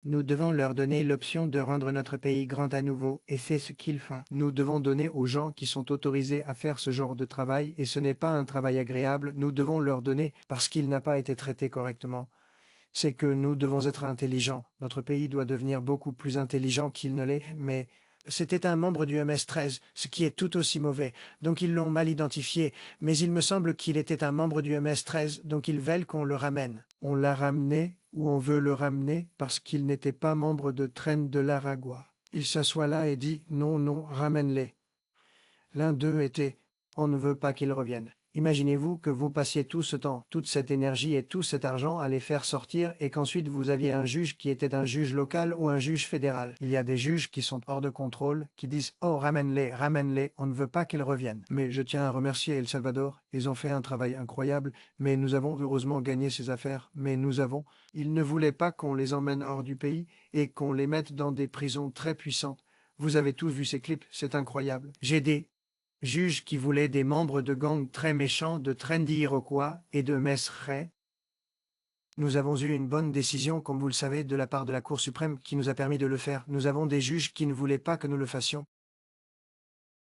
Nous devons leur donner l'option de rendre notre pays grand à nouveau, et c'est ce qu'ils font. Nous devons donner aux gens qui sont autorisés à faire ce genre de travail, et ce n'est pas un travail agréable, nous devons leur donner parce qu'il n'a pas été traité correctement. C'est que nous devons être intelligents. Notre pays doit devenir beaucoup plus intelligent qu'il ne l'est, mais c'était un membre du MS-13, ce qui est tout aussi mauvais. Donc ils l'ont mal identifié, mais il me semble qu'il était un membre du MS-13, donc ils veulent qu'on le ramène. On l'a ramené, ou on veut le ramener, parce qu'il n'était pas membre de Traîne de l'Aragua. Il s'assoit là et dit « Non, non, ramène-les ». L'un d'eux était « On ne veut pas qu'ils reviennent ». Imaginez-vous que vous passiez tout ce temps, toute cette énergie et tout cet argent à les faire sortir et qu'ensuite vous aviez un juge qui était un juge local ou un juge fédéral. Il y a des juges qui sont hors de contrôle, qui disent « Oh, ramène-les, on ne veut pas qu'ils reviennent ». Mais je tiens à remercier El Salvador, ils ont fait un travail incroyable, mais nous avons heureusement gagné ces affaires, ils ne voulaient pas qu'on les emmène hors du pays et qu'on les mette dans des prisons très puissantes. Vous avez tous vu ces clips, c'est incroyable. J'ai des juges qui voulaient des membres de gangs très méchants de Trendy Iroquois et de Mesre. Nous avons eu une bonne décision, comme vous le savez, de la part de la Cour suprême qui nous a permis de le faire. Nous avons des juges qui ne voulaient pas que nous le fassions.